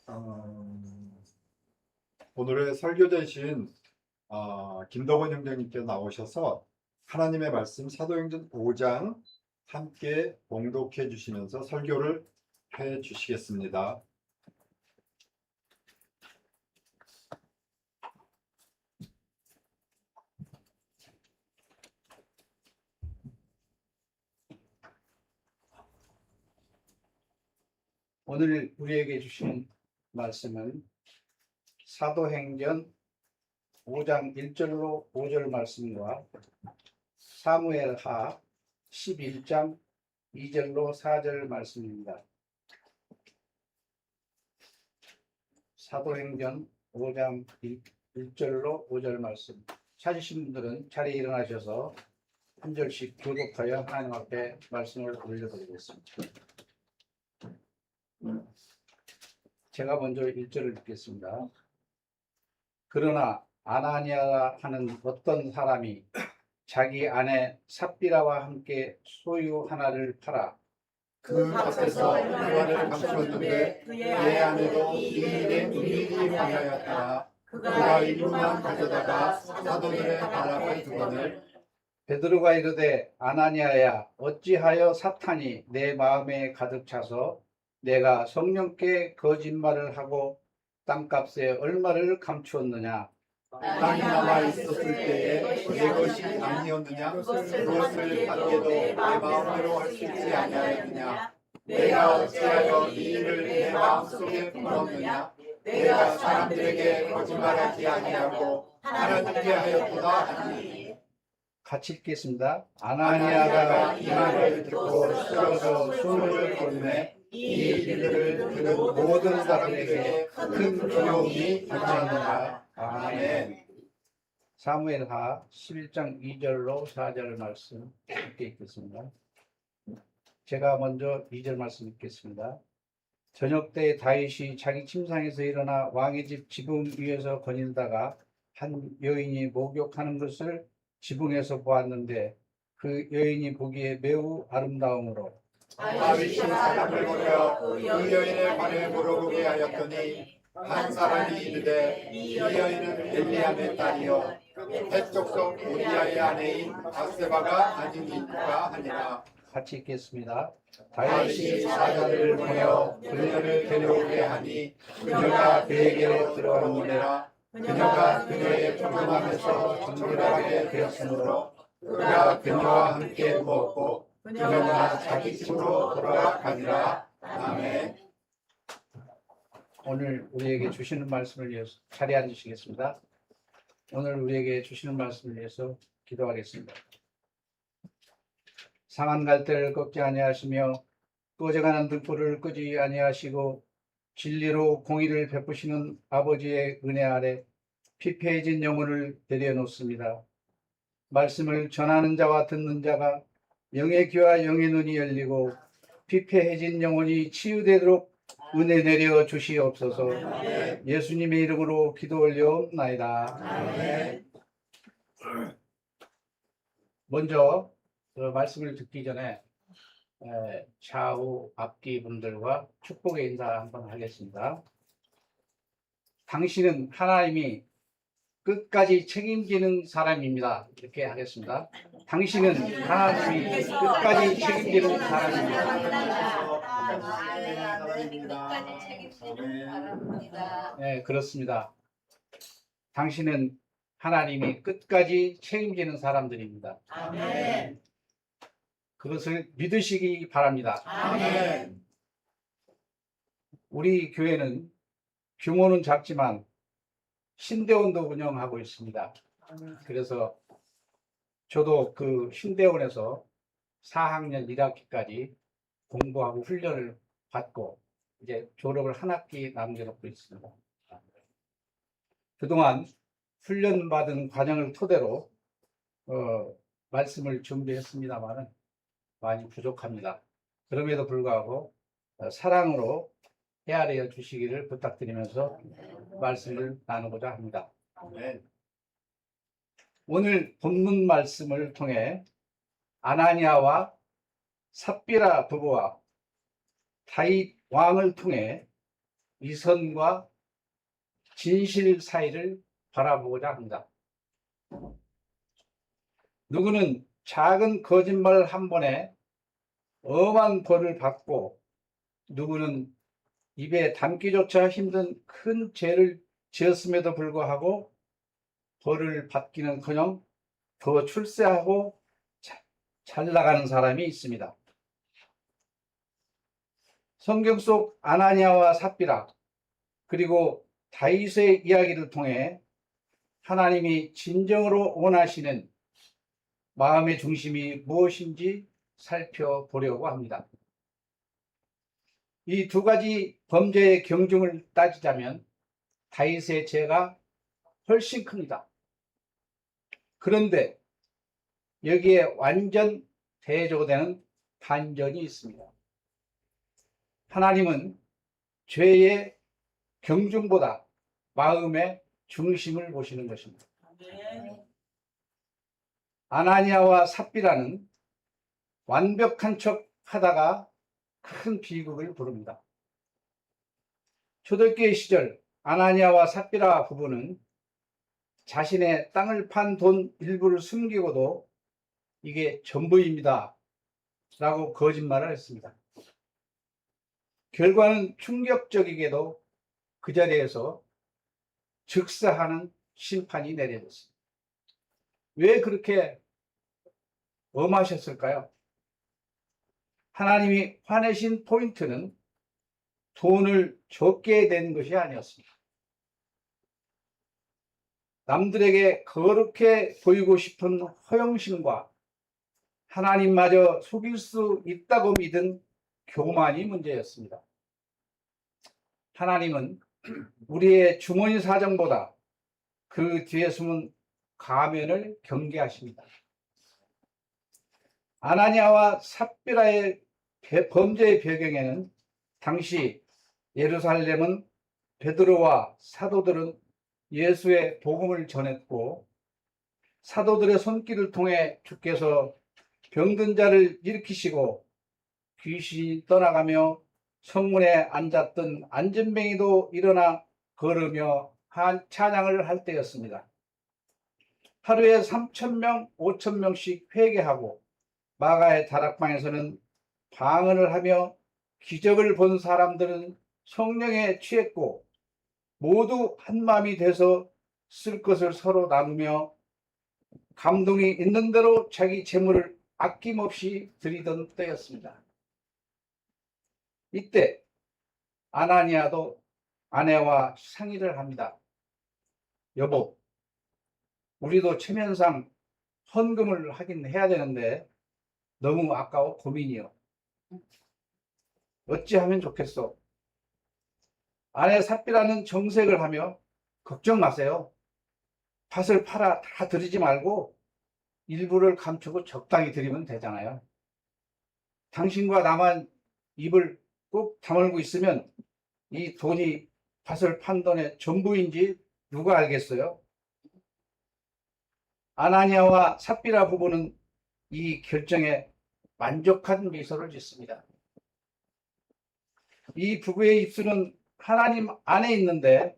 어, 오늘의 설교대신 김덕원 형제님께서 나오셔서 하나님의 말씀 사도행전 5장 함께 봉독해 주시면서 설교를 해 주시겠습니다. 오늘 우리에게 주신 말씀은 사도행전 5장 1절로 5절 말씀과 사무엘하 11장 2절로 4절 말씀입니다. 사도행전 5장 1절로 5절 말씀. 찾으신 분들은 자리에 일어나셔서 한 절씩 교독하여 하나님 앞에 말씀을 올려드리겠습니다. 제가 먼저 1절을 읽겠습니다. 그러나 아나니아라 하는 어떤 사람이 자기 아내 삽비라와 함께 소유 하나를 팔아 그 밭에서 일관을 감추었는데 그의 아내도 이 일에 미리 방하였다. 그가 일부만 가져다가 사도들의 발 앞에 두거늘 베드로가 이르되 아나니아야 어찌하여 사탄이 내 마음에 가득 차서 내가 성령께 거짓말을 하고 땅값에 얼마를 감추었느냐. 땅이 남아 있었을 때에 내 것이 아니었느냐. 그것을 받게도 내 마음대로 할 수 있지 아니하였느냐. 내가 어찌하여 이 일을 내 마음속에 품었느냐. 내가 사람들에게 거짓말하지 아니하고 하나님께 하였도다 하니. 같이 읽겠습니다. 아나니아가 이 말을 듣고 쓰러져 손을 걷매 이 일들을 들은 모든 사람에게 큰 두려움이 발생하니라. 아멘. 사무엘하 11장 2절로 4절 말씀 함께 읽겠습니다. 제가 먼저 2절 말씀 읽겠습니다. 저녁 때 다윗이 자기 침상에서 일어나 왕의 집 지붕 위에서 거닐다가 한 여인이 목욕하는 것을 지붕에서 보았는데 그 여인이 보기에 매우 아름다움으로 다윗이 사람을 보려 그 여인을 관해 물어보게 하였더니 한 사람이 이르되 이 여인은 엘리압의 딸이요 헷 족속 우리아의 아내인 바세바가 아니니까 하니라. 같이 읽겠습니다. 다윗이 사자들을 보내어 그녀를 데려오게 하니 그녀가 그에게로 들어오니라. 그녀가 그녀의 평범함에서 정결하게 되었으므로 그가 그녀와 함께 먹고 그녀가 자기 집으로 돌아가니라. 아멘. 오늘 우리에게 주시는 말씀을 위해서 자리에 앉으시겠습니다. 오늘 우리에게 주시는 말씀을 위해서 기도하겠습니다. 상한 갈대를 꺾지 아니하시며 꺼져가는 등불을 끄지 아니하시고 진리로 공의를 베푸시는 아버지의 은혜 아래 피폐해진 영혼을 내려놓습니다. 말씀을 전하는 자와 듣는 자가 영의 귀와 영의 눈이 열리고 피폐해진 영혼이 치유되도록 은혜 내려 주시옵소서. 예수님의 이름으로 기도 올려옵나이다. 먼저 말씀을 듣기 전에 좌우 앞뒤 분들과 축복의 인사 한번 하겠습니다. 당신은 하나님이 끝까지 책임지는 사람입니다. 이렇게 하겠습니다. 당신은 하나님이 끝까지 책임지는 사람입니다. 끝까지 책임지는 바랍니다. 네, 그렇습니다. 당신은 하나님이 끝까지 책임지는 사람들입니다. 아멘. 그것을 믿으시기 바랍니다. 아멘. 우리 교회는 규모는 작지만 신대원도 운영하고 있습니다. 그래서 저도 그 신대원에서 4학년 1학기까지 공부하고 훈련을 받고 이제 졸업을 한 학기 남겨놓고 있습니다. 그동안 훈련받은 과정을 토대로 말씀을 준비했습니다만 많이 부족합니다. 그럼에도 불구하고 사랑으로 헤아려 주시기를 부탁드리면서 말씀을 나누고자 합니다. 아멘. 오늘 본문 말씀을 통해 아나니아와 삽비라 부부와 다윗 왕을 통해 이 선과 진실 사이를 바라보고자 합니다. 누구는 작은 거짓말 한 번에 엄한 벌을 받고, 누구는 입에 담기조차 힘든 큰 죄를 지었음에도 불구하고 벌을 받기는커녕 더 출세하고 잘 나가는 사람이 있습니다. 성경 속 아나니아와 삽비라 그리고 다윗의 이야기를 통해 하나님이 진정으로 원하시는 마음의 중심이 무엇인지 살펴보려고 합니다. 이 두 가지 범죄의 경중을 따지자면 다윗의 죄가 훨씬 큽니다. 그런데 여기에 완전 대조되는 반전이 있습니다. 하나님은 죄의 경중보다 마음의 중심을 보시는 것입니다. 아나니아와 삽비라는 완벽한 척 하다가 큰 비극을 부릅니다. 초대교회 시절 아나니아와 삽비라 부부는 자신의 땅을 판 돈 일부를 숨기고도 이게 전부입니다 라고 거짓말을 했습니다. 결과는 충격적이게도 그 자리에서 즉사하는 심판이 내려졌습니다. 왜 그렇게 엄하셨을까요? 하나님이 화내신 포인트는 돈을 적게 낸 것이 아니었습니다. 남들에게 거룩해 보이고 싶은 허영심과 하나님마저 속일 수 있다고 믿은 교만이 문제였습니다. 하나님은 우리의 주머니 사정보다 그 뒤에 숨은 가면을 경계하십니다. 아나니아와 삽비라의 범죄의 배경에는 당시 예루살렘은 베드로와 사도들은 예수의 복음을 전했고, 사도들의 손길을 통해 주께서 병든 자를 일으키시고 귀신이 떠나가며 성문에 앉았던 안전뱅이도 일어나 걸으며 찬양을 할 때였습니다. 하루에 3,000명, 5,000명씩 회개하고 마가의 다락방에서는 방언을 하며 기적을 본 사람들은 성령에 취했고 모두 한마음이 돼서 쓸 것을 서로 나누며 감동이 있는 대로 자기 재물을 아낌없이 드리던 때였습니다. 이때 아나니아도 아내와 상의를 합니다. 여보, 우리도 체면상 헌금을 하긴 해야 되는데 너무 아까워 고민이요. 어찌하면 좋겠소? 아내 삽비라는 정색을 하며 걱정 마세요. 밭을 팔아 다 드리지 말고 일부를 감추고 적당히 드리면 되잖아요. 당신과 나만 입을 꼭 다물고 있으면 이 돈이 밭을 판 돈의 전부인지 누가 알겠어요? 아나니아와 삽비라 부부는 이 결정에 만족한 미소를 짓습니다. 이 부부의 입술은 하나님 안에 있는데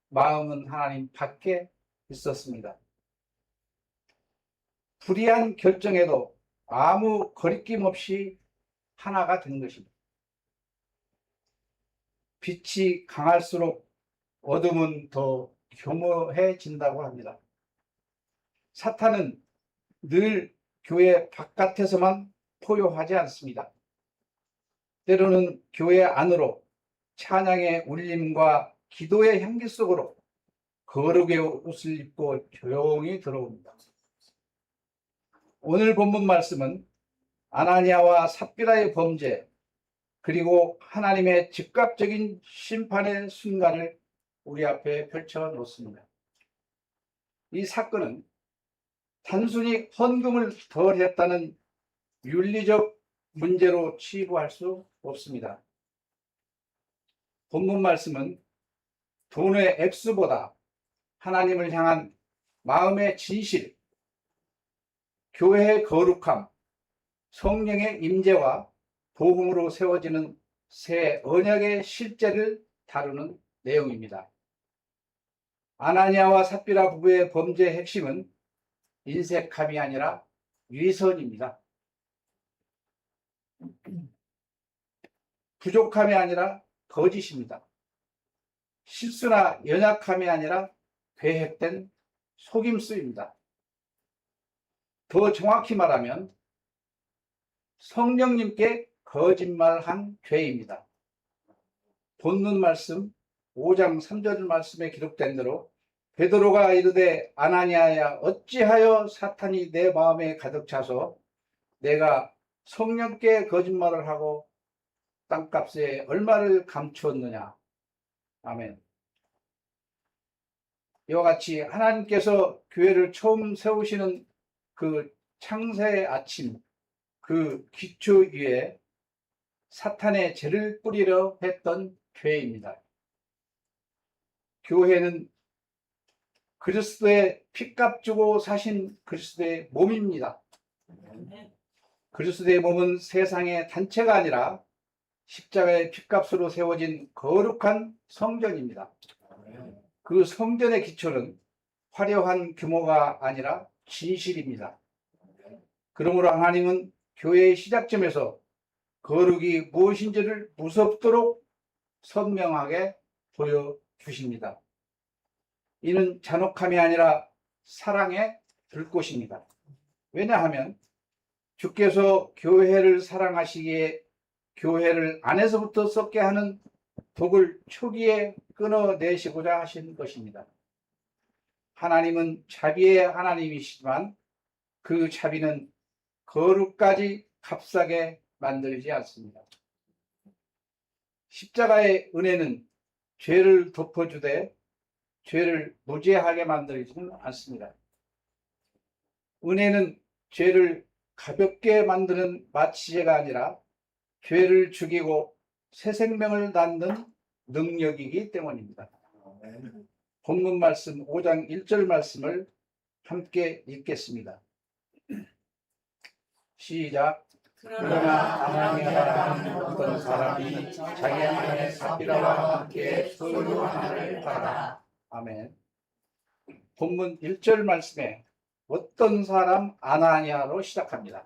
마음은 하나님 밖에 있었습니다. 불의한 결정에도 아무 거리낌 없이 하나가 된 것입니다. 빛이 강할수록 어둠은 더 교묘해진다고 합니다. 사탄은 늘 교회 바깥에서만 포효하지 않습니다. 때로는 교회 안으로 찬양의 울림과 기도의 향기 속으로 거룩의 옷을 입고 조용히 들어옵니다. 오늘 본문 말씀은 아나니아와 삽비라의 범죄 그리고 하나님의 즉각적인 심판의 순간을 우리 앞에 펼쳐 놓습니다. 이 사건은 단순히 헌금을 덜 했다는 윤리적 문제로 치부할 수 없습니다. 본문 말씀은 돈의 액수보다 하나님을 향한 마음의 진실, 교회의 거룩함, 성령의 임재와 복음으로 세워지는 새 언약의 실제를 다루는 내용입니다. 아나니아와 삽비라 부부의 범죄의 핵심은 인색함이 아니라 위선입니다. 부족함이 아니라 거짓입니다. 실수나 연약함이 아니라 계획된 속임수입니다. 더 정확히 말하면 성령님께 거짓말한 죄입니다. 본문 말씀 5장 3절 말씀에 기록된 대로 베드로가 이르되 아나니아야 어찌하여 사탄이 내 마음에 가득 차서 내가 성령께 거짓말을 하고 땅값에 얼마를 감추었느냐. 아멘. 이와 같이 하나님께서 교회를 처음 세우시는 그 창세의 아침, 그 기초 위에 사탄의 죄를 뿌리려 했던 교회입니다. 교회는 그리스도의 피값 주고 사신 그리스도의 몸입니다. 그리스도의 몸은 세상의 단체가 아니라 십자가의 피값으로 세워진 거룩한 성전입니다. 그 성전의 기초는 화려한 규모가 아니라 진실입니다. 그러므로 하나님은 교회의 시작점에서 거룩이 무엇인지를 무섭도록 선명하게 보여주십니다. 이는 잔혹함이 아니라 사랑의 불꽃입니다. 왜냐하면 주께서 교회를 사랑하시기에 교회를 안에서부터 썩게 하는 독을 초기에 끊어내시고자 하신 것입니다. 하나님은 자비의 하나님이시지만 그 자비는 거룩까지 값싸게 만들지 않습니다. 십자가의 은혜는 죄를 덮어주되 죄를 무죄하게 만들지는 않습니다. 은혜는 죄를 가볍게 만드는 마취제가 아니라 죄를 죽이고 새 생명을 낳는 능력이기 때문입니다. 본문 말씀 5장 1절 말씀을 함께 읽겠습니다. 시작. 그러나 아나니아라는 어떤 사람이 자기 안에 삽비라와 함께 소유 하나를 팔아. 아멘. 본문 1절 말씀에 어떤 사람 아나니아로 시작합니다.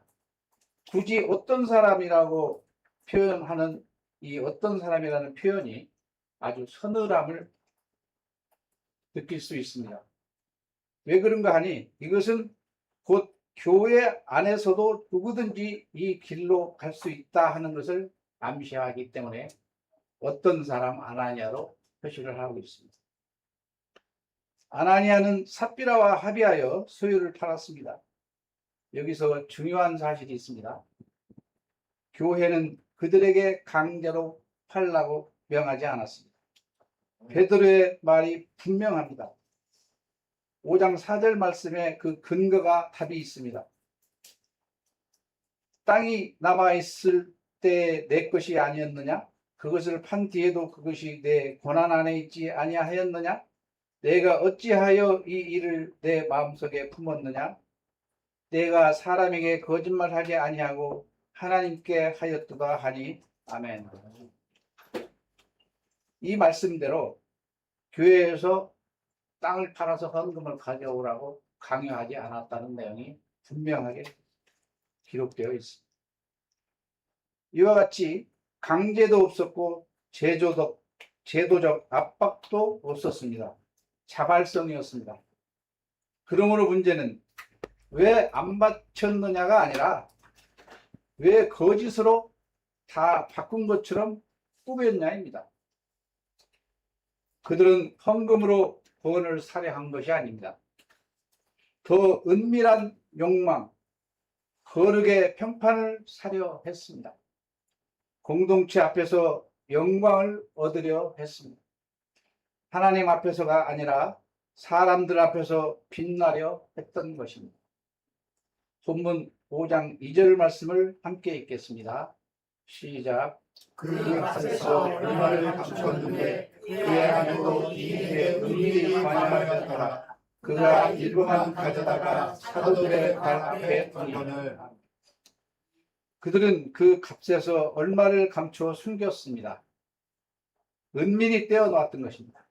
굳이 어떤 사람이라고 표현하는 이 어떤 사람이라는 표현이 아주 서늘함을 느낄 수 있습니다. 왜 그런가 하니 이것은 곧 교회 안에서도 누구든지 이 길로 갈 수 있다 하는 것을 암시하기 때문에 어떤 사람 아나니아로 표시를 하고 있습니다. 아나니아는 삽비라와 합의하여 소유를 팔았습니다. 여기서 중요한 사실이 있습니다. 교회는 그들에게 강제로 팔라고 명하지 않았습니다. 베드로의 말이 분명합니다. 5장 4절 말씀에 그 근거가 답이 있습니다. 땅이 남아있을 때 내 것이 아니었느냐? 그것을 판 뒤에도 그것이 내 권한 안에 있지 아니하였느냐? 내가 어찌하여 이 일을 내 마음속에 품었느냐? 내가 사람에게 거짓말하지 아니하고 하나님께 하였도다 하니. 아멘. 이 말씀대로 교회에서 땅을 팔아서 헌금을 가져오라고 강요하지 않았다는 내용이 분명하게 기록되어 있습니다. 이와 같이 강제도 없었고 제도적 압박도 없었습니다. 자발성이었습니다. 그러므로 문제는 왜 안 바쳤느냐가 아니라 왜 거짓으로 다 바꾼 것처럼 꾸몄냐입니다. 그들은 헌금으로 구원을 살해한 것이 아닙니다. 더 은밀한 욕망, 거룩의 평판을 사려 했습니다. 공동체 앞에서 영광을 얻으려 했습니다. 하나님 앞에서가 아니라 사람들 앞에서 빛나려 했던 것입니다. 본문 5장 2절 말씀을 함께 읽겠습니다. 시작. 그 앞에서 얼마를 감추었는데 그의 안에도 이 일에 은밀히 관여하였더라. 그가 일부만 가져다가 사도들의 발 앞에 던거늘. 그들은 그 값에서 얼마를 감추어 숨겼습니다. 은밀히 떼어놓았던 것입니다.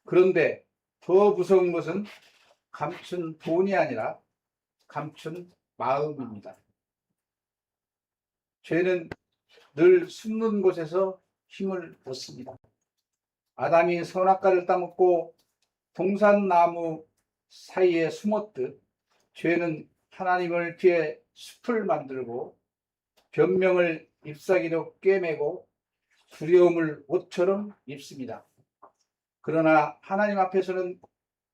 그런데 더 무서운 것은 감춘 돈이 아니라 감춘 마음입니다. 죄는 늘 숨는 곳에서 힘을 얻습니다. 아담이 선악과를 따먹고 동산나무 사이에 숨었듯 죄는 하나님을 피해 숲을 만들고 변명을 잎사귀로 꿰매고 두려움을 옷처럼 입습니다. 그러나 하나님 앞에서는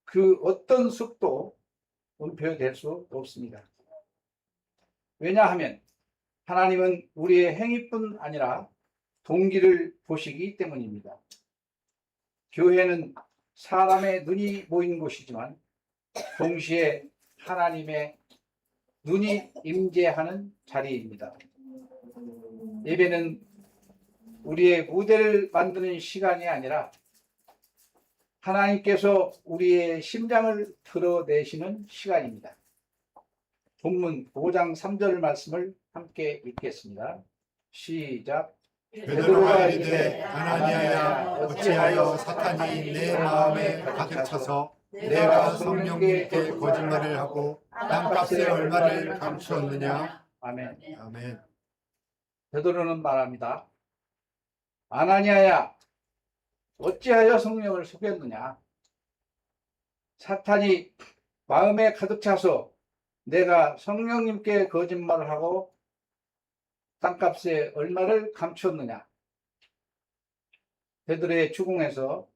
그 어떤 숲도 은폐될 수 없습니다. 왜냐하면 하나님은 우리의 행위뿐 아니라 동기를 보시기 때문입니다. 교회는 사람의 눈이 모인 곳이지만 동시에 하나님의 눈이 임재하는 자리입니다. 예배는 우리의 무대를 만드는 시간이 아니라 하나님께서 우리의 심장을 드러내시는 시간입니다. 본문 5장 3절 말씀을 함께 읽겠습니다. 시작. 베드로가 이르되 아나니아야 어찌하여 사탄이 내 마음에 가득 차서 내가 성령님께 거짓말을 하고 땅값의 얼마를 감추었느냐. 아멘. 아멘. 베드로는 말합니다. 아나니아야 어찌하여 성령을 속였느냐. 사탄이 마음에 가득 차서 내가 성령님께 거짓말을 하고 땅값의 얼마를 감추었느냐. 베드로의 주공에서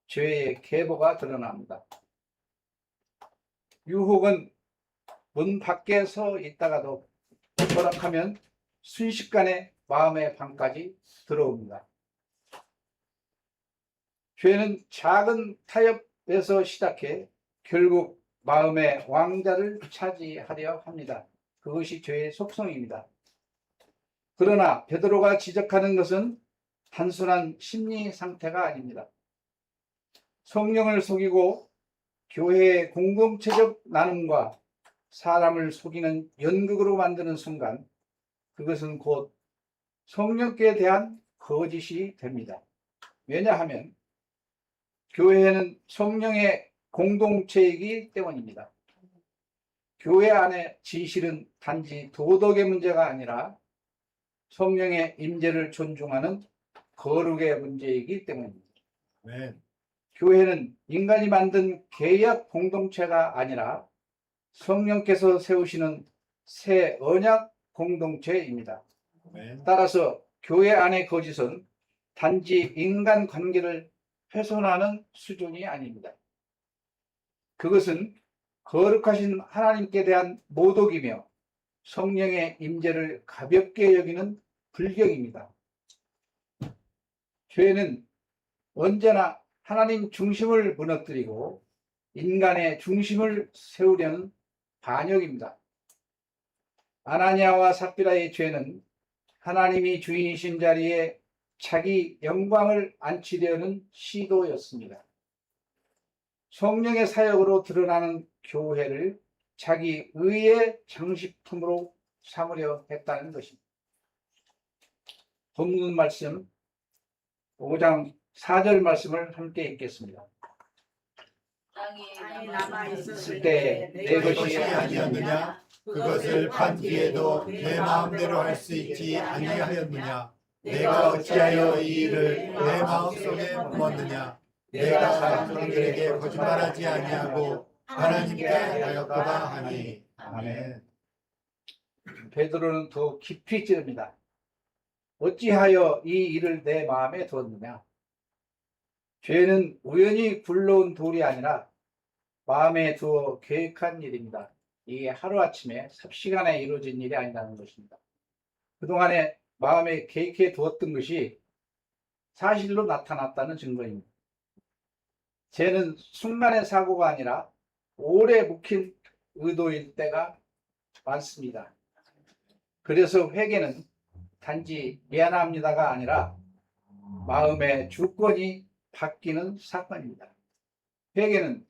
죄의 계보가 드러납니다. 유혹은 문 밖에 서 있다가도 허락하면 순식간에 마음의 방까지 들어옵니다. 죄는 작은 타협에서 시작해 결국 마음의 왕자를 차지하려 합니다. 그것이 죄의 속성입니다. 그러나 베드로가 지적하는 것은 단순한 심리 상태가 아닙니다. 성령을 속이고 교회의 공동체적 나눔과 사람을 속이는 연극으로 만드는 순간 그것은 곧 성령께 대한 거짓이 됩니다. 왜냐하면 교회는 성령의 공동체이기 때문입니다. 교회 안의 진실은 단지 도덕의 문제가 아니라 성령의 임재를 존중하는 거룩의 문제이기 때문입니다. 네. 교회는 인간이 만든 계약 공동체가 아니라 성령께서 세우시는 새 언약 공동체입니다. 네. 따라서 교회 안의 거짓은 단지 인간 관계를 훼손하는 수준이 아닙니다. 그것은 거룩하신 하나님께 대한 모독이며 성령의 임재를 가볍게 여기는 불경입니다. 죄는 언제나 하나님 중심을 무너뜨리고 인간의 중심을 세우려는 반역입니다. 아나니아와 삽비라의 죄는 하나님이 주인이신 자리에 자기 영광을 안치려는 시도였습니다. 성령의 사역으로 드러나는 교회를 자기 의의 장식품으로 삼으려 했다는 것입니다. 본문 말씀 5장 4절 말씀을 함께 읽겠습니다. 땅이 남아있을 때 때 내 것이 아니었느냐. 그것을 판 뒤에도 내 마음대로 할 수 있지 아니하였느냐. 내가 어찌하여 이 일을 내 마음속에 품었느냐. 내가 사람들에게 거짓말하지 아니하고 하나님께 하였도다 하니. 아멘. 베드로는 더 깊이 찌릅니다. 어찌하여 이 일을 내 마음에 두었느냐. 죄는 우연히 굴러온 돌이 아니라 마음에 두어 계획한 일입니다. 이게 하루아침에 삽시간에 이루어진 일이 아니라는 것입니다. 그동안에 마음에 계획해 두었던 것이 사실로 나타났다는 증거입니다. 죄는 순간의 사고가 아니라 오래 묵힌 의도일 때가 많습니다. 그래서 회개는 단지 미안합니다가 아니라 마음의 주권이 바뀌는 사건입니다. 회개는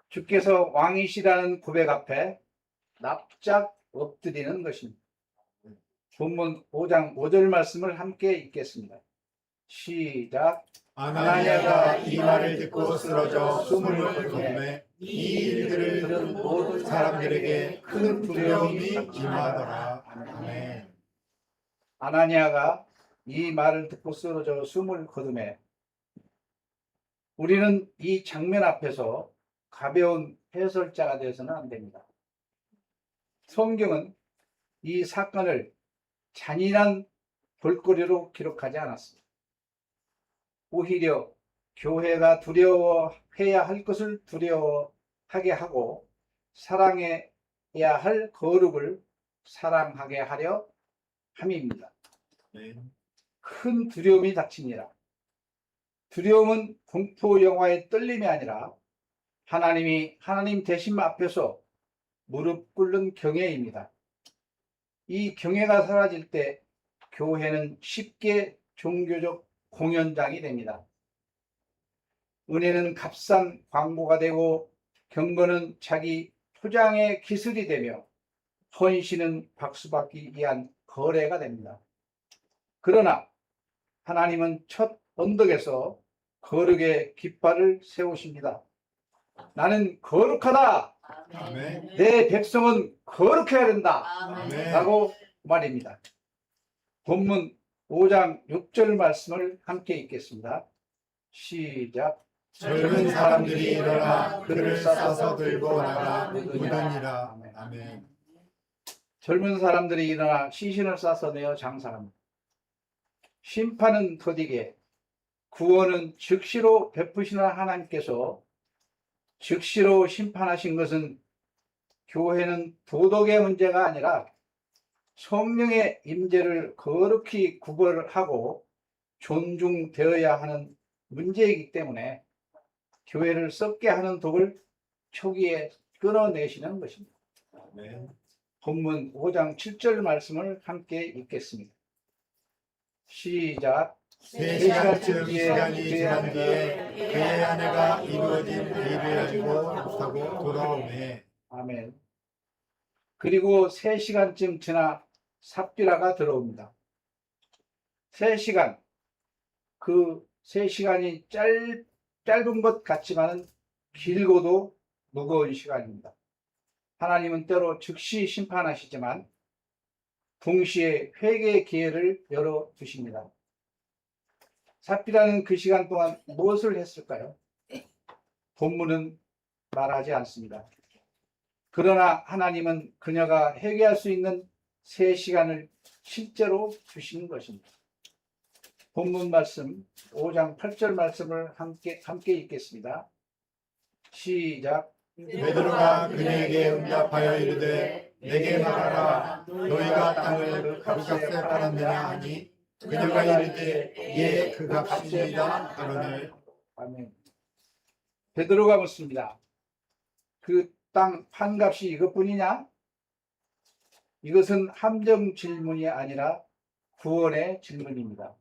주께서 왕이시라는 고백 앞에 납작 엎드리는 것입니다. 본문 5장 5절 말씀을 함께 읽겠습니다. 시작. 아나니아가 이 말을 듣고 쓰러져 숨을 거두매 이 일들을 들은 모든 사람들에게 큰 두려움이 임하더라. 아멘. 아나니아가 이 말을 듣고 쓰러져 숨을 거두매. 우리는 이 장면 앞에서 가벼운 해설자가 되어서는 안 됩니다. 성경은 이 사건을 잔인한 볼거리로 기록하지 않았습니다. 오히려 교회가 두려워해야 할 것을 두려워하게 하고 사랑해야 할 거룩을 사랑하게 하려 함입니다. 큰 두려움이 닥칩니다. 두려움은 공포 영화의 떨림이 아니라 하나님 대심 앞에서 무릎 꿇는 경외입니다. 이 경외가 사라질 때 교회는 쉽게 종교적 공연장이 됩니다. 은혜는 값싼 광고가 되고 경건은 자기 포장의 기술이 되며 헌신은 박수받기 위한 거래가 됩니다. 그러나 하나님은 첫 언덕에서 거룩의 깃발을 세우십니다. 나는 거룩하다. 아멘. 내 백성은 거룩해야 된다. 아멘. 라고 말입니다. 본문 5장 6절 말씀을 함께 읽겠습니다. 시작. 젊은 사람들이 일어나 그를 싸서 들고 나가 묻으니라. 아멘. 젊은 사람들이 일어나 시신을 싸서 내어 장사합니다. 심판은 더디게 구원은 즉시로 베푸시는 하나님께서 즉시로 심판하신 것은 교회는 도덕의 문제가 아니라 성령의 임재를 거룩히 구별하고 존중되어야 하는 문제이기 때문에 교회를 썩게 하는 독을 초기에 끊어내시는 것입니다. 아멘. 본문 5장 7절 말씀을 함께 읽겠습니다. 시작. 3시간쯤 시간이 지난 뒤에 그의 아내가 이루어진 일을 가지고 못하고 돌아오매. 아멘. 그리고 3시간쯤 지나 삽비라가 들어옵니다. 3시간, 그 3시간이 짧은 것 같지만 길고도 무거운 시간입니다. 하나님은 때로 즉시 심판하시지만 동시에 회개의 기회를 열어두십니다. 삽비라는 그 시간 동안 무엇을 했을까요? 본문은 말하지 않습니다. 그러나 하나님은 그녀가 회개할 수 있는 3시간을 실제로 주시는 것입니다. 본문 말씀 5장 8절 말씀을 함께 읽겠습니다. 시작. 베드로가 그에게 응답하여 이르되 내게 말하라. 너희가 땅을 그 값에 팔았느냐 하니 그녀가 이르되 예, 그 값입니다. 하거늘. 아멘. 베드로가 묻습니다. 그 땅 판값이 이것뿐이냐? 이것은 함정 질문이 아니라 구원의 질문입니다.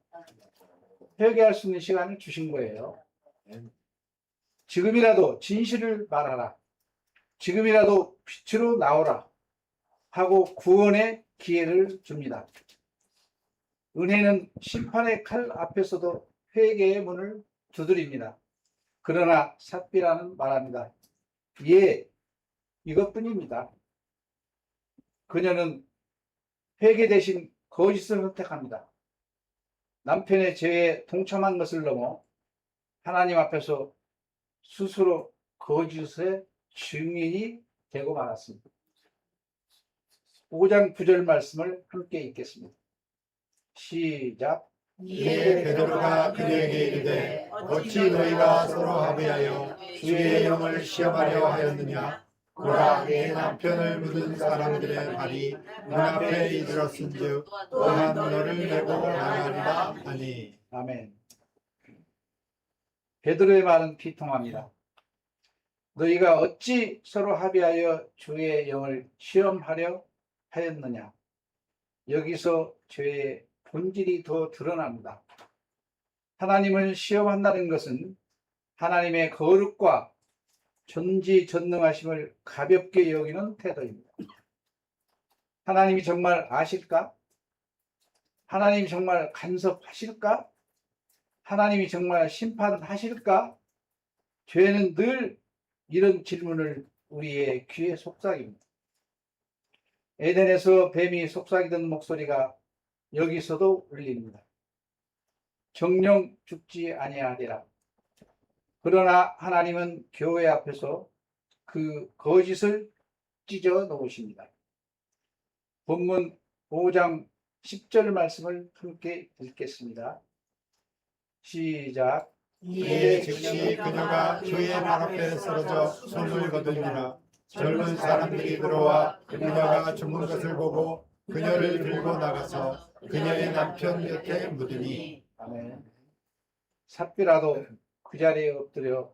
회개할 수 있는 시간을 주신 거예요. 지금이라도 진실을 말하라. 지금이라도 빛으로 나오라. 하고 구원의 기회를 줍니다. 은혜는 심판의 칼 앞에서도 회개의 문을 두드립니다. 그러나 삽비라는 말합니다. 예, 이것뿐입니다. 그녀는 회개 대신 거짓을 선택합니다. 남편의 죄에 동참한 것을 넘어 하나님 앞에서 스스로 거짓의 증인이 되고 말았습니다. 5장 9절 말씀을 함께 읽겠습니다. 시작. 이에 베드로가 그에게 이르되 어찌 너희가 서로 합의하여 주의 영을 시험하려 하였느냐? 보라, 내 남편을 묻은 사람들의 말이 눈앞에 이르렀은즉 또한 너를 내고 나가리라 하니. 아멘. 베드로의 말은 비통합니다. 너희가 어찌 서로 합의하여 주의 영을 시험하려 하였느냐? 여기서 죄의 본질이 더 드러납니다. 하나님을 시험한다는 것은 하나님의 거룩과 전지전능하심을 가볍게 여기는 태도입니다. 하나님이 정말 아실까? 하나님이 정말 간섭하실까? 하나님이 정말 심판하실까? 죄는 늘 이런 질문을 우리의 귀에 속삭입니다. 에덴에서 뱀이 속삭이던 목소리가 여기서도 울립니다. 정령 죽지 아니하리라. 그러나 하나님은 교회 앞에서 그 거짓을 찢어 놓으십니다. 본문 5장 10절 말씀을 함께 읽겠습니다. 시작. 이에 즉시 그녀가 그의 발 앞에 쓰러져 손을 거두니라. 젊은 사람들이 들어와 그녀가 죽은 것을 보고 그녀를 들고 나가서 그녀의 남편 곁에 묻으니. 아멘. 삽비라도 그 자리에 엎드려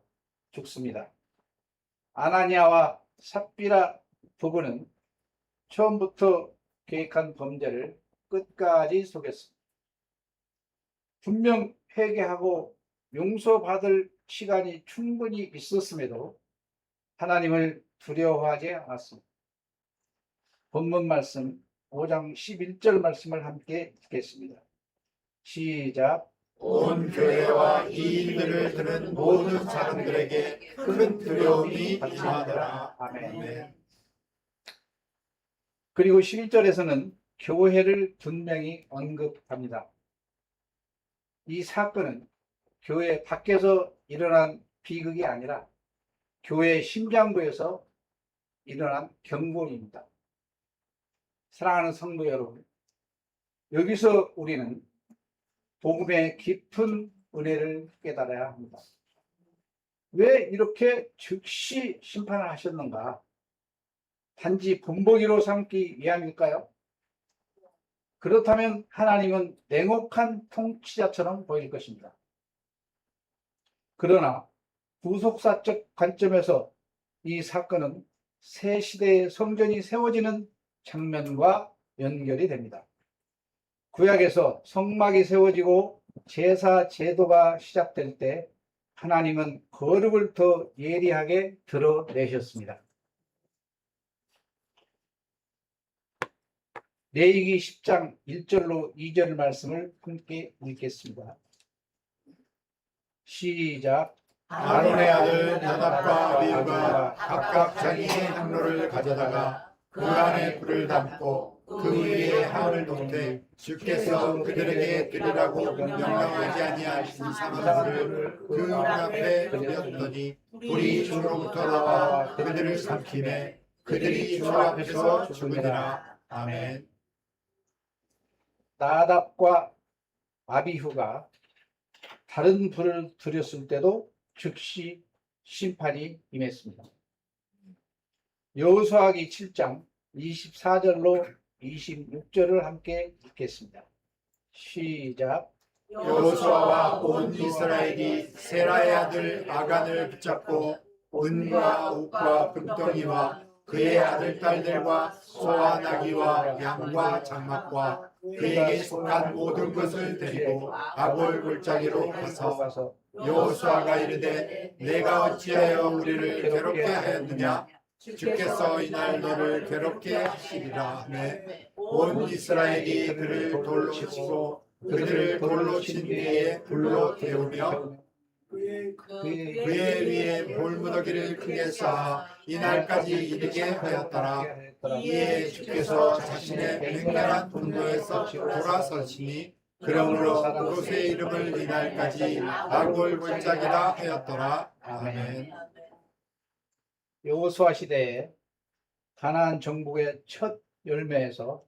죽습니다. 아나니아와 삽비라 부부는 처음부터 계획한 범죄를 끝까지 속였습니다. 분명 회개하고 용서받을 시간이 충분히 있었음에도 하나님을 두려워하지 않았습니다. 본문 말씀 5장 11절 말씀을 함께 읽겠습니다. 시작. 온 교회와 이 일들을 들은 모든 사람들에게 큰 두려움이 임하더라. 아멘. 그리고 11절에서는 교회를 분명히 언급합니다. 이 사건은 교회 밖에서 일어난 비극이 아니라 교회 심장부에서 일어난 경고입니다. 사랑하는 성도 여러분, 여기서 우리는 복음의 깊은 은혜를 깨달아야 합니다. 왜 이렇게 즉시 심판을 하셨는가? 단지 본보기로 삼기 위함일까요? 그렇다면 하나님은 냉혹한 통치자처럼 보일 것입니다. 그러나 구속사적 관점에서 이 사건은 새 시대의 성전이 세워지는 장면과 연결이 됩니다. 구약에서 성막이 세워지고 제사 제도가 시작될 때 하나님은 거룩을 더 예리하게 드러내셨습니다. 레위기 10장 1절로 2절 말씀을 함께 읽겠습니다. 시작. 아론의 아들 나답과 아비후가 각각 자기의 향로를 가져다가 그 안에 불을 담고 그 위에 향을 놓되 주께서 그들에게 드리라고 명령하지 아니하신 이상한 불을 그 앞에 들였더니 불이 주로부터 나와 그들을 삼키매 그들이 주 앞에서 죽으니라. 아멘. 나답과 아비후가 다른 불을 들였을 때도 즉시 심판이 임했습니다. 여호수아기 7장 24절로 26절을 함께 읽겠습니다. 시작. 여호수아와 온 이스라엘이 세라의 아들 아간을 붙잡고 은과 옥과 금덩이와 그의 아들 딸들과 소와 나귀와 양과 장막과 그에게 속한 모든 것을 데리고 아골 골짜기로 가서 여호수아가 이르되 내가 어찌하여 우리를 괴롭게 하였느냐? 주께서 이날 너를 괴롭게 하시리라 하매 온 이스라엘이 그를 돌로 치고 그들을 돌로 친 뒤에 불로 태우며 그의 위에 돌무더기를 크게 쌓아 이날까지 이르게 하였더라. 이에 주께서 자신의 맹렬한 분노에서 돌아서시니 그러므로 그곳의 이름을 이날까지 아골 골짜기라 하였더라. 아멘. 여호수아 시대에 가나안 정복의 첫 열매에서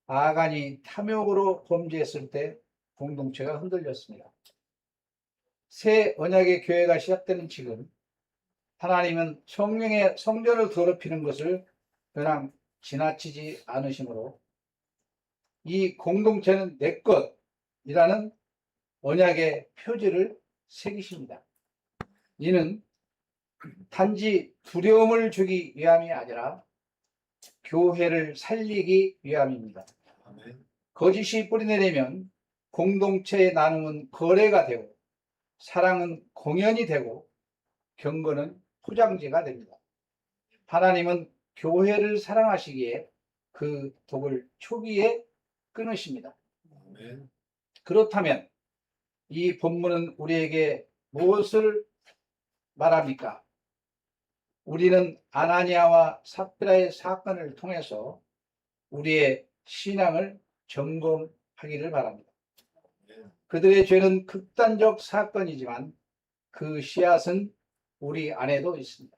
아간이 탐욕으로 범죄했을 때 공동체가 흔들렸습니다. 새 언약의 교회가 시작되는 지금 하나님은 성령의 성전을 더럽히는 것을 그냥 지나치지 않으시므로 이 공동체는 내 것이라는 언약의 표지를 새기십니다. 이는 단지 두려움을 주기 위함이 아니라 교회를 살리기 위함입니다. 거짓이 뿌리내리면 공동체의 나눔은 거래가 되고 사랑은 공연이 되고 경건은 포장지가 됩니다. 하나님은 교회를 사랑하시기에 그 독을 초기에 끊으십니다. 그렇다면 이 본문은 우리에게 무엇을 말합니까? 우리는 아나니아와 삽비라의 사건을 통해서 우리의 신앙을 점검하기를 바랍니다. 그들의 죄는 극단적 사건이지만 그 씨앗은 우리 안에도 있습니다.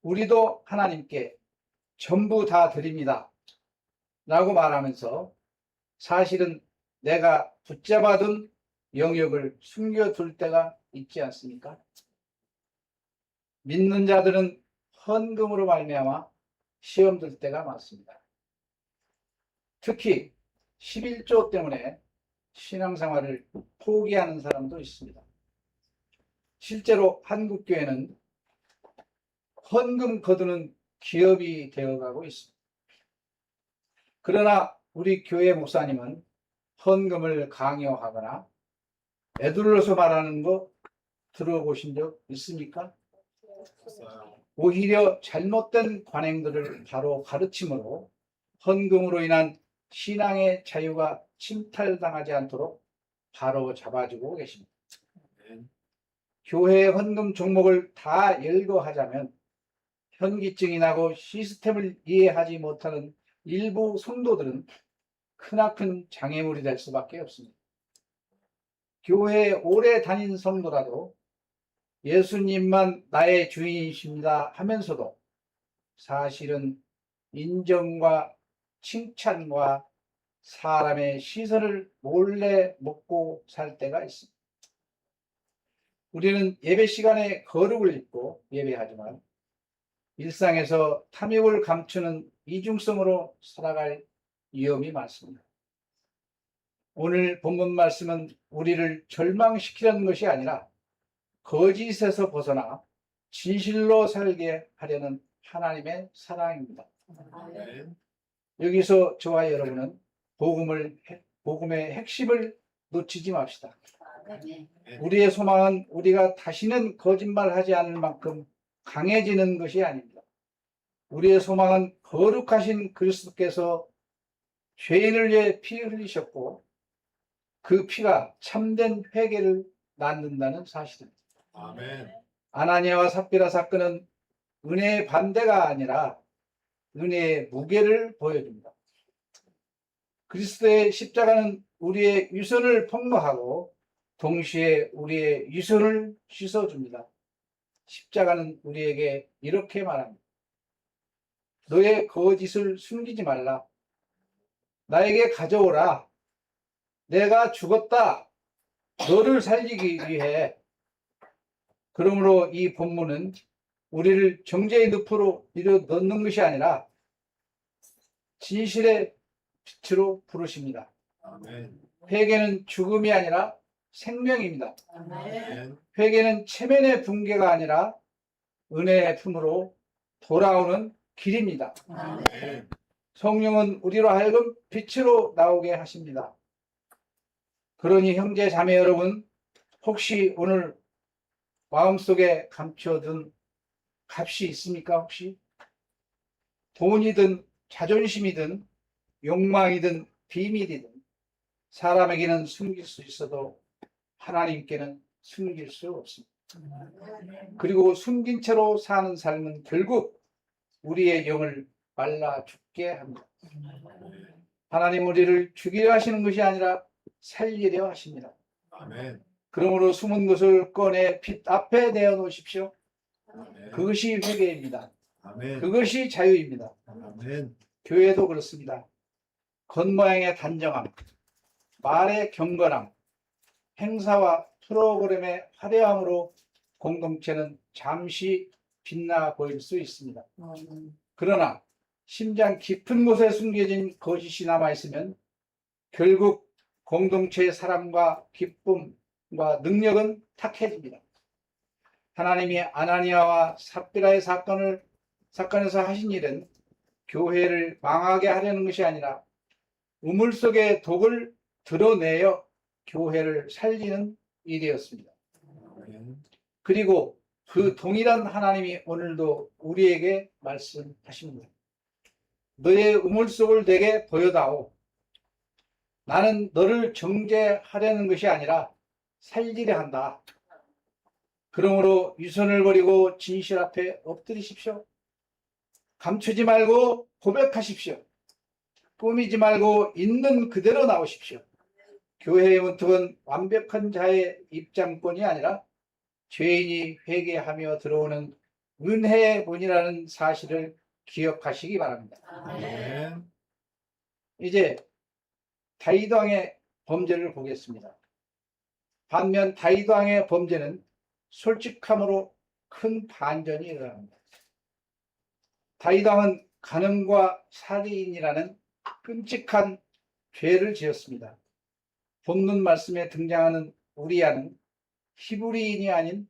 우리도 하나님께 전부 다 드립니다 라고 말하면서 사실은 내가 붙잡아둔 영역을 숨겨둘 때가 있지 않습니까? 믿는 자들은 헌금으로 말미암아 시험 들 때가 많습니다. 특히 11조 때문에 신앙생활을 포기하는 사람도 있습니다. 실제로 한국교회는 헌금 거두는 기업이 되어가고 있습니다. 그러나 우리 교회 목사님은 헌금을 강요하거나 에둘러서 말하는 거 들어보신 적 있습니까? 오히려 잘못된 관행들을 바로 가르침으로 헌금으로 인한 신앙의 자유가 침탈당하지 않도록 바로 잡아주고 계십니다. 교회의 헌금 종목을 다 열거하자면 현기증이 나고 시스템을 이해하지 못하는 일부 성도들은 크나큰 장애물이 될 수밖에 없습니다. 교회에 오래 다닌 성도라도 예수님만 나의 주인이십니다 하면서도 사실은 인정과 칭찬과 사람의 시선을 몰래 먹고 살 때가 있습니다. 우리는 예배 시간에 거룩을 입고 예배하지만 일상에서 탐욕을 감추는 이중성으로 살아갈 위험이 많습니다. 오늘 본문 말씀은 우리를 절망시키려는 것이 아니라 거짓에서 벗어나 진실로 살게 하려는 하나님의 사랑입니다. 여기서 저와 여러분은 복음의 핵심을 놓치지 맙시다. 우리의 소망은 우리가 다시는 거짓말하지 않을 만큼 강해지는 것이 아닙니다. 우리의 소망은 거룩하신 그리스도께서 죄인을 위해 피 흘리셨고 그 피가 참된 회개를 낳는다는 사실입니다. 아멘. 아나니아와 삽비라 사건은 은혜의 반대가 아니라 은혜의 무게를 보여줍니다. 그리스도의 십자가는 우리의 위선을 폭로하고 동시에 우리의 위선을 씻어줍니다. 십자가는 우리에게 이렇게 말합니다. 너의 거짓을 숨기지 말라. 나에게 가져오라. 내가 죽었다. 너를 살리기 위해. 그러므로 이 본문은 우리를 정죄의 늪으로 밀어 넣는 것이 아니라 진실의 빛으로 부르십니다. 아멘. 회개는 죽음이 아니라 생명입니다. 아멘. 회개는 체면의 붕괴가 아니라 은혜의 품으로 돌아오는 길입니다. 아멘. 성령은 우리로 하여금 빛으로 나오게 하십니다. 그러니 형제 자매 여러분, 혹시 오늘 마음속에 감춰둔 값이 있습니까? 혹시 돈이든 자존심이든 욕망이든 비밀이든 사람에게는 숨길 수 있어도 하나님께는 숨길 수 없습니다. 그리고 숨긴 채로 사는 삶은 결국 우리의 영을 말라 죽게 합니다. 하나님 우리를 죽이려 하시는 것이 아니라 살리려 하십니다. 아멘. 그러므로 숨은 것을 꺼내 빛 앞에 내어 놓으십시오. 아멘. 그것이 회개입니다. 아멘. 그것이 자유입니다. 아멘. 교회도 그렇습니다. 겉모양의 단정함, 말의 경건함, 행사와 프로그램의 화려함으로 공동체는 잠시 빛나 보일 수 있습니다. 그러나 심장 깊은 곳에 숨겨진 거짓이 남아있으면 결국 공동체의 사랑과 기쁨과 능력은 탁해집니다. 하나님이 아나니아와 삽비라의 사건에서 하신 일은 교회를 망하게 하려는 것이 아니라 우물 속의 독을 드러내어 교회를 살리는 일이었습니다. 아멘. 그리고 그 동일한 하나님이 오늘도 우리에게 말씀하십니다. 너의 우물 속을 내게 보여다오. 나는 너를 정죄하려는 것이 아니라 살리려 한다. 그러므로 위선을 버리고 진실 앞에 엎드리십시오. 감추지 말고 고백하십시오. 꾸미지 말고 있는 그대로 나오십시오. 교회의 문턱은 완벽한 자의 입장권이 아니라 죄인이 회개하며 들어오는 은혜의 문이라는 사실을 기억하시기 바랍니다. 아멘. 이제 다윗 왕의 범죄를 보겠습니다. 반면 다윗 왕의 범죄는 솔직함으로 큰 반전이 일어납니다. 다윗 왕은 간음과 살인이라는 끔찍한 죄를 지었습니다. 본문 말씀에 등장하는 우리아는 히브리인이 아닌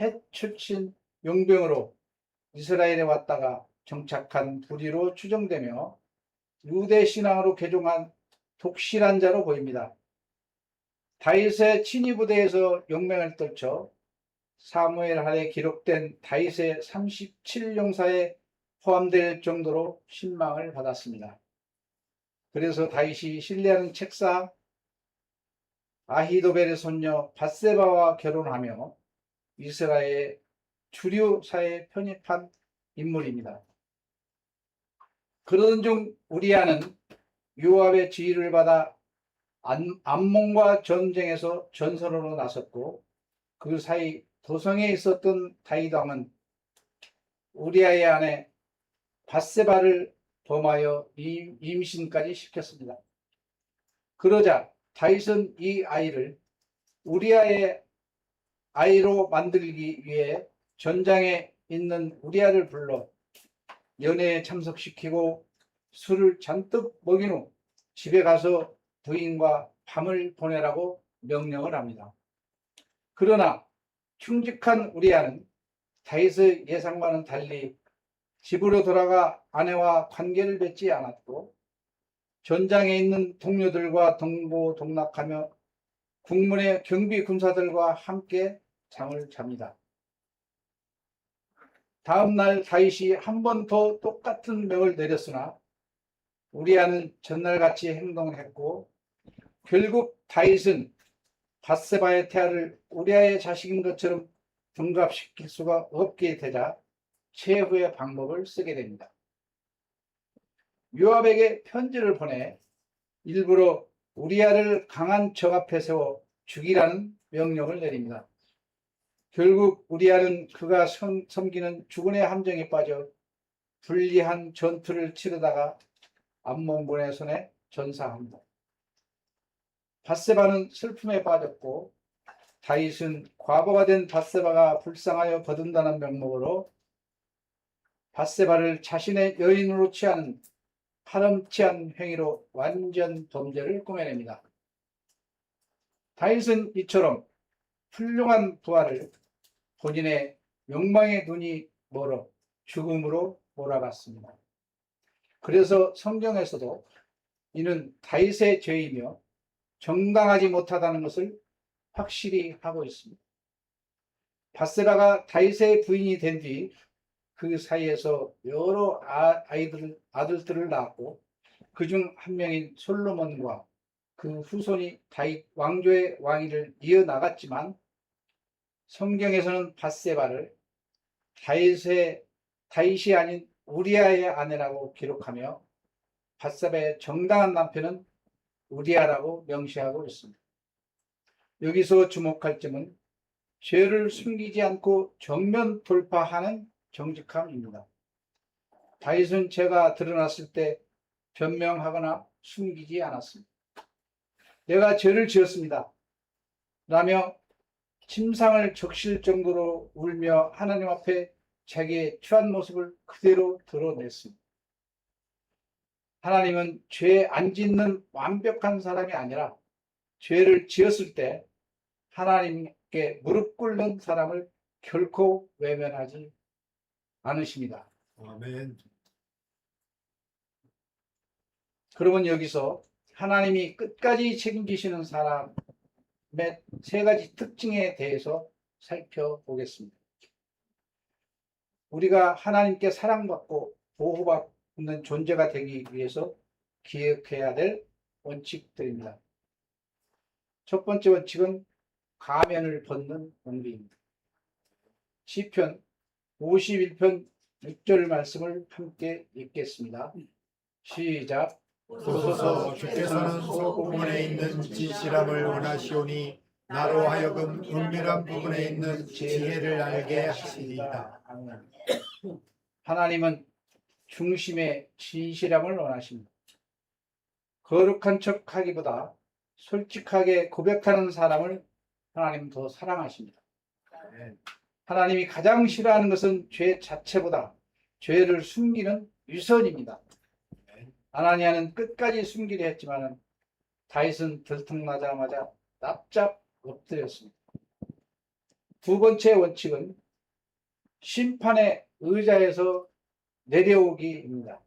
헷 출신 용병으로 이스라엘에 왔다가 정착한 부리로 추정되며 유대 신앙으로 개종한 독실한 자로 보입니다. 다윗의 친위 부대에서 용맹을 떨쳐 사무엘 하에 기록된 다윗의 37용사에 포함될 정도로 신망을 받았습니다. 그래서 다윗이 신뢰하는 책사 아히도벨의 손녀 밧세바와 결혼하며 이스라엘 주류 사회에 편입한 인물입니다. 그러던 중 우리아는 요압의 지휘를 받아 암몬과 전쟁에서 전선으로 나섰고 그 사이 도성에 있었던 다윗 왕은 우리아의 아내 밧세바를 범하여 임신까지 시켰습니다. 그러자 다윗은 이 아이를 우리아의 아이로 만들기 위해 전장에 있는 우리아를 불러 연회에 참석시키고 술을 잔뜩 먹인 후 집에 가서 부인과 밤을 보내라고 명령을 합니다. 그러나 충직한 우리아는 다윗의 예상과는 달리 집으로 돌아가 아내와 관계를 맺지 않았고 전장에 있는 동료들과 동고동락하며 국문의 경비 군사들과 함께 잠을 잡니다. 다음 날 다윗이 한 번 더 똑같은 명을 내렸으나 우리아는 전날같이 행동했고 결국 다윗은 밧세바의 태아를 우리아의 자식인 것처럼 둔갑시킬 수가 없게 되자 최후의 방법을 쓰게 됩니다. 요압에게 편지를 보내 일부러 우리아를 강한 적 앞에 세워 죽이라는 명령을 내립니다. 결국 우리아는 그가 섬기는 주군의 함정에 빠져 불리한 전투를 치르다가 암몬군의 손에 전사합니다. 밧세바는 슬픔에 빠졌고 다윗은 과부가 된 밧세바가 불쌍하여 거둔다는 명목으로 밧세바를 자신의 여인으로 취하는 파렴치한 행위로 완전 범죄를 꾸며냅니다. 다윗은 이처럼 훌륭한 부활을 본인의 욕망의 눈이 멀어 죽음으로 몰아갔습니다. 그래서 성경에서도 이는 다윗의 죄이며 정당하지 못하다는 것을 확실히 하고 있습니다. 밧세바가 다윗의 부인이 된 뒤 그 사이에서 여러 아들들을 낳았고 그중 한 명인 솔로몬과 그 후손이 다윗 왕조의 왕위를 이어나갔지만 성경에서는 밧세바를 다윗이 아닌 우리아의 아내라고 기록하며 밧세바의 정당한 남편은 우리아라고 명시하고 있습니다. 여기서 주목할 점은 죄를 숨기지 않고 정면 돌파하는 정직함입니다. 다윗은 죄가 드러났을 때 변명하거나 숨기지 않았습니다. 내가 죄를 지었습니다 라며 침상을 적실 정도로 울며 하나님 앞에 자기의 취한 모습을 그대로 드러냈습니다. 하나님은 죄 안 짓는 완벽한 사람이 아니라 죄를 지었을 때 하나님께 무릎 꿇는 사람을 결코 외면하지 않으십니다. 아멘. 그러면 여기서 하나님이 끝까지 책임지시는 사람의 세 가지 특징에 대해서 살펴보겠습니다. 우리가 하나님께 사랑받고 보호받는 존재가 되기 위해서 기억해야 될 원칙들입니다. 첫 번째 원칙은 가면을 벗는 용기입니다. 시편 51편 6절 말씀을 함께 읽겠습니다. 시작. 보소서 주께서는 속 부분에 있는 진실함을 원하시오니 나로 하여금 은밀한 부분에 있는 지혜를 알게 하시리이다. 아멘. 하나님은 중심의 진실함을 원하십니다. 거룩한 척하기보다 솔직하게 고백하는 사람을 하나님은 더 사랑하십니다. 하나님이 가장 싫어하는 것은 죄 자체보다 죄를 숨기는 위선입니다. 아나니아는 끝까지 숨기려 했지만 다윗은 들통나자마자 납작 엎드렸습니다. 두 번째 원칙은 심판의 의자에서 내려오기입니다.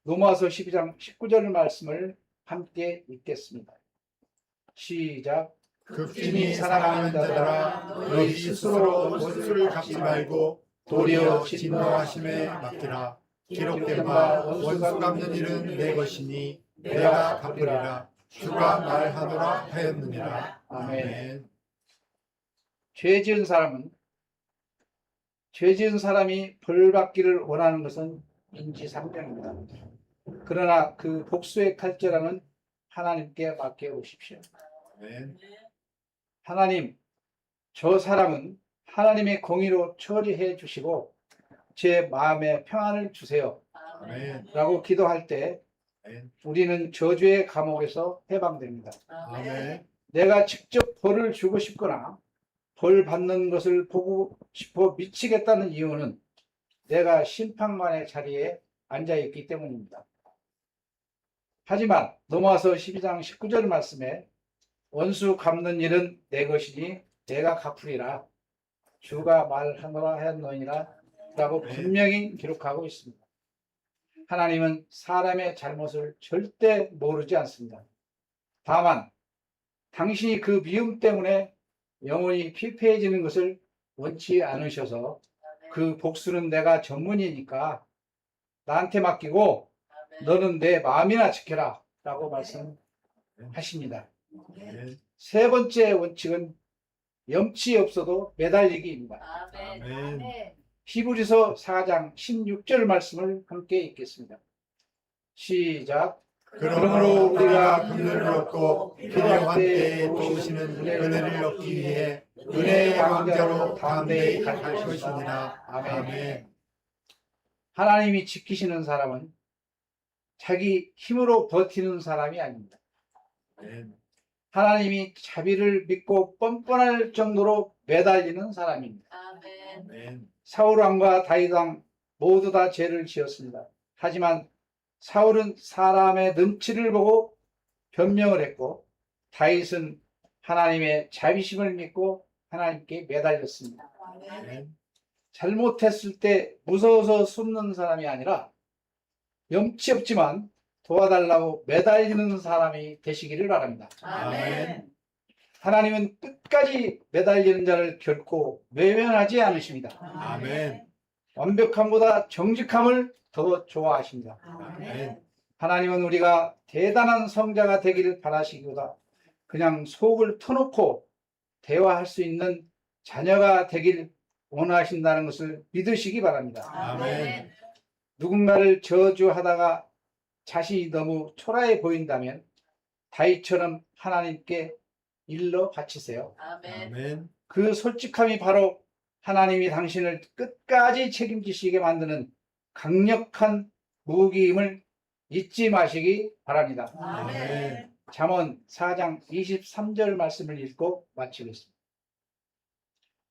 로마서 12장 19절 말씀을 함께 읽겠습니다. 시작. 급진히 사랑하는 자들아 너희 스스로 원수를 갚지 말고 도리어 진노하심에 맡기라. 기록된 바 원수 갚는 일은 내 것이니 내가 갚으리라. 주가 말하노라 하였느니라. 아멘. 죄 지은 사람이 벌 받기를 원하는 것은 인지상정입니다. 그러나 그 복수의 칼자랑은 하나님께 맡겨 오십시오. 아멘. 하나님, 저 사람은 하나님의 공의로 처리해 주시고 제 마음에 평안을 주세요. 아멘. 라고 기도할 때 아멘. 우리는 저주의 감옥에서 해방됩니다. 아멘. 내가 직접 벌을 주고 싶거나 벌 받는 것을 보고 싶어 미치겠다는 이유는 내가 심판관의 자리에 앉아 있기 때문입니다. 하지만 로마서 12장 19절 말씀에 원수 갚는 일은 내 것이니 내가 갚으리라. 주가 말하노라 하였느니라 라고 분명히 기록하고 있습니다. 하나님은 사람의 잘못을 절대 모르지 않습니다. 다만 당신이 그 미움 때문에 영혼이 피폐해지는 것을 원치 않으셔서 그 복수는 내가 전문이니까 나한테 맡기고 너는 내 마음이나 지켜라 라고 말씀하십니다. 아멘. 세 번째 원칙은 염치 없어도 매달리기입니다. 아멘. 히브리서 4장 16절 말씀을 함께 읽겠습니다. 시작. 그러므로 우리가 긍휼을 얻고 필요한 때에 도우시는 은혜를 얻기 위해 은혜의 왕자로 담대히 갈 것이니라. 아멘. 하나님이 지키시는 사람은 자기 힘으로 버티는 사람이 아닙니다. 아멘. 하나님이 자비를 믿고 뻔뻔할 정도로 매달리는 사람입니다. 아멘. 사울왕과 다윗왕 모두 다 죄를 지었습니다. 하지만 사울은 사람의 눈치를 보고 변명을 했고 다윗은 하나님의 자비심을 믿고 하나님께 매달렸습니다. 아멘. 잘못했을 때 무서워서 숨는 사람이 아니라 염치 없지만 도와달라고 매달리는 사람이 되시기를 바랍니다. 아멘. 하나님은 끝까지 매달리는 자를 결코 외면하지 않으십니다. 아멘. 완벽함보다 정직함을 더 좋아하십니다. 아멘. 하나님은 우리가 대단한 성자가 되기를 바라시기보다 그냥 속을 터놓고 대화할 수 있는 자녀가 되길 원하신다는 것을 믿으시기 바랍니다. 아멘. 누군가를 저주하다가 자신이 너무 초라해 보인다면 다윗처럼 하나님께 일러 바치세요. 아멘. 그 솔직함이 바로 하나님이 당신을 끝까지 책임지시게 만드는 강력한 무기임을 잊지 마시기 바랍니다. 아멘. 잠언 4장 23절 말씀을 읽고 마치겠습니다.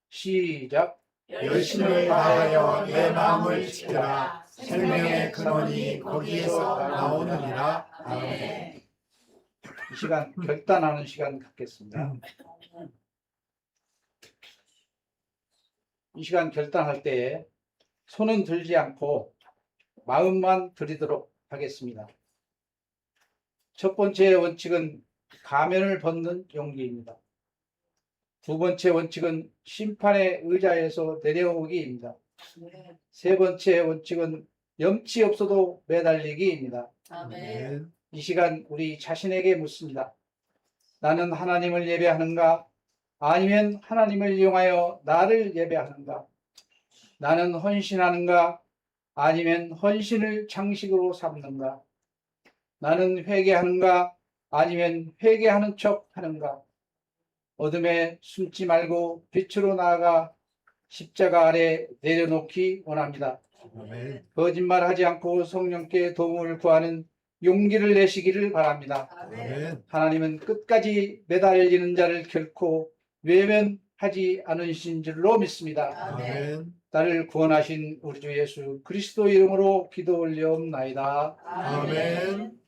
시작. 열심을 다하여 내 마음을 지켜라. 생명의 근원이 거기에서 나오느니라. 아멘. 이 시간 결단하는 시간 갖겠습니다. 이 시간 결단할 때에 손은 들지 않고 마음만 들이도록 하겠습니다. 첫 번째 원칙은 가면을 벗는 용기입니다. 두 번째 원칙은 심판의 의자에서 내려오기입니다. 세 번째 원칙은 염치 없어도 매달리기입니다. 아멘. 이 시간 우리 자신에게 묻습니다. 나는 하나님을 예배하는가? 아니면 하나님을 이용하여 나를 예배하는가? 나는 헌신하는가? 아니면 헌신을 장식으로 삼는가? 나는 회개하는가? 아니면 회개하는 척 하는가? 어둠에 숨지 말고 빛으로 나아가 십자가 아래 내려놓기 원합니다. 아멘. 거짓말하지 않고 성령께 도움을 구하는 용기를 내시기를 바랍니다. 아멘. 하나님은 끝까지 매달리는 자를 결코 외면하지 않으신 줄로 믿습니다. 아멘. 나를 구원하신 우리 주 예수 그리스도 이름으로 기도 올려옵나이다. 아멘.